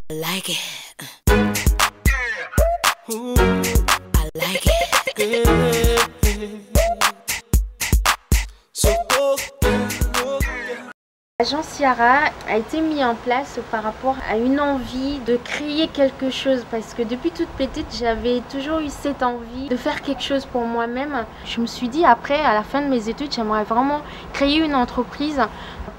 I like it. Ooh, I like it. L'agence Yara a été mise en place par rapport à une envie de créer quelque chose, parce que depuis toute petite j'avais toujours eu cette envie de faire quelque chose pour moi-même. Je me suis dit après, à la fin de mes études, j'aimerais vraiment créer une entreprise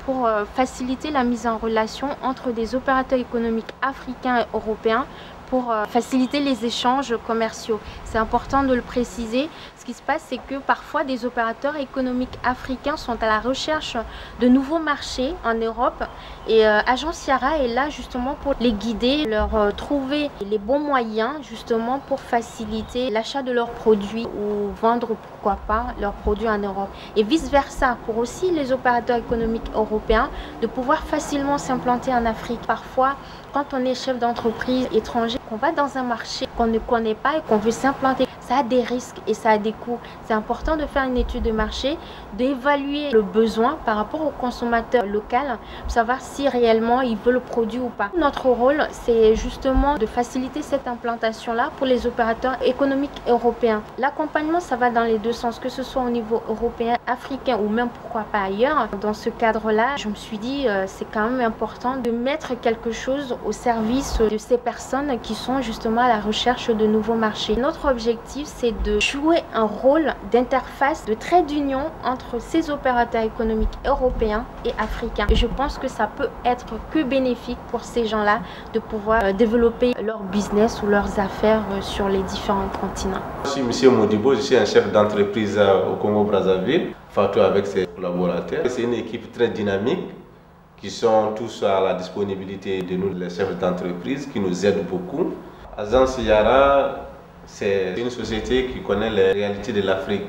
pour faciliter la mise en relation entre des opérateurs économiques africains et européens, pour faciliter les échanges commerciaux. C'est important de le préciser. Ce qui se passe, c'est que parfois des opérateurs économiques africains sont à la recherche de nouveaux marchés en Europe, et Agence Yara est là justement pour les guider, leur trouver les bons moyens justement pour faciliter l'achat de leurs produits ou vendre, pourquoi pas, leurs produits en Europe, et vice versa pour aussi les opérateurs économiques européens de pouvoir facilement s'implanter en Afrique. Parfois, quand on est chef d'entreprise étranger, qu'on va dans un marché qu'on ne connaît pas et qu'on veut s'implanter, ça a des risques et ça a des coûts. C'est important de faire une étude de marché, d'évaluer le besoin par rapport au consommateur local, pour savoir si réellement il veut le produit ou pas. Notre rôle, c'est justement de faciliter cette implantation-là pour les opérateurs économiques européens. L'accompagnement, ça va dans les deux sens, que ce soit au niveau européen, africain ou même pourquoi pas ailleurs. Dans ce cadre-là, je me suis dit c'est quand même important de mettre quelque chose au service de ces personnes qui sont justement à la recherche de nouveaux marchés. Notre objectif, c'est de jouer un rôle d'interface, de trait d'union entre ces opérateurs économiques européens et africains. Et je pense que ça peut être que bénéfique pour ces gens-là de pouvoir développer leur business ou leurs affaires sur les différents continents. Je suis Monsieur Modibo, je suis un chef d'entreprise au Congo-Brazzaville, Fatou avec ses collaborateurs. C'est une équipe très dynamique qui sont tous à la disponibilité de nous, les chefs d'entreprise, qui nous aident beaucoup. Agence Yara, c'est une société qui connaît les réalités de l'Afrique.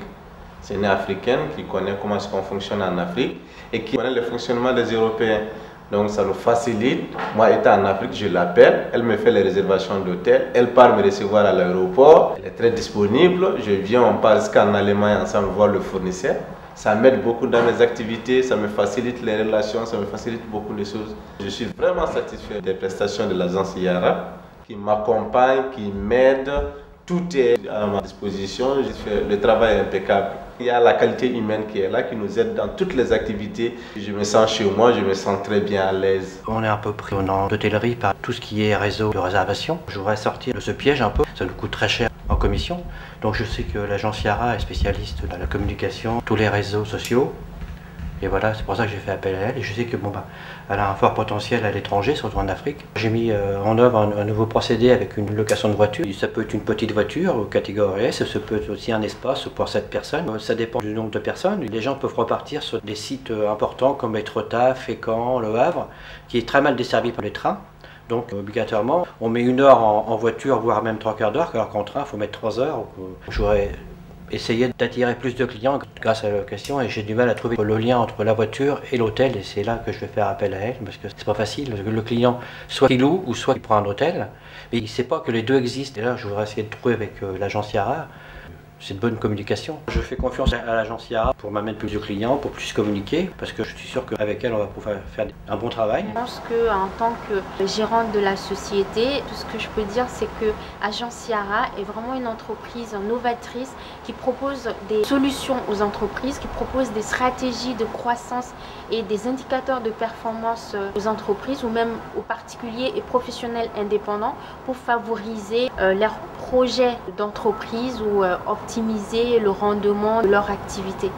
C'est une Africaine qui connaît comment on fonctionne en Afrique et qui connaît le fonctionnement des Européens. Donc ça nous facilite. Moi, étant en Afrique, je l'appelle, elle me fait les réservations d'hôtel, elle part me recevoir à l'aéroport, elle est très disponible. Je viens, on part jusqu'en Allemagne ensemble voir le fournisseur. Ça m'aide beaucoup dans mes activités, ça me facilite les relations, ça me facilite beaucoup de choses. Je suis vraiment satisfait des prestations de l'agence Yara, qui m'accompagne, qui m'aide. Tout est à ma disposition, je fais le travail impeccable. Il y a la qualité humaine qui est là, qui nous aide dans toutes les activités. Je me sens chez moi, je me sens très bien à l'aise. On est un peu pris en hôtellerie par tout ce qui est réseau de réservation. Je voudrais sortir de ce piège un peu, ça nous coûte très cher en commission. Donc je sais que l'agence Yara est spécialiste dans la communication, tous les réseaux sociaux. Et voilà, c'est pour ça que j'ai fait appel à elle. Et je sais que elle a un fort potentiel à l'étranger, surtout en Afrique. J'ai mis en œuvre un nouveau procédé avec une location de voiture. Ça peut être une petite voiture, catégorie S, ça peut être aussi un espace pour 7 personnes. Ça dépend du nombre de personnes. Les gens peuvent repartir sur des sites importants comme Étretat, Fécamp, Le Havre, qui est très mal desservi par les trains. Donc obligatoirement, on met 1 heure en voiture, voire même 3/4 d'heure, alors qu'en train, il faut mettre 3 heures. J'aurais essayé d'attirer plus de clients grâce à la location, et j'ai du mal à trouver le lien entre la voiture et l'hôtel, et c'est là que je vais faire appel à elle, parce que c'est pas facile, parce que le client soit il loue ou soit il prend un hôtel, mais il ne sait pas que les deux existent. Et là je voudrais essayer de trouver avec l'agence Yara. C'est de bonne communication. Je fais confiance à l'agence Yara pour m'amener plus de clients, pour plus communiquer, parce que je suis sûr qu'avec elle, on va pouvoir faire un bon travail. Je pense qu'en tant que gérante de la société, tout ce que je peux dire, c'est que Agence Yara est vraiment une entreprise novatrice qui propose des solutions aux entreprises, qui propose des stratégies de croissance et des indicateurs de performance aux entreprises ou même aux particuliers et professionnels indépendants pour favoriser leurs projets d'entreprise ou optimiser le rendement de leur activité.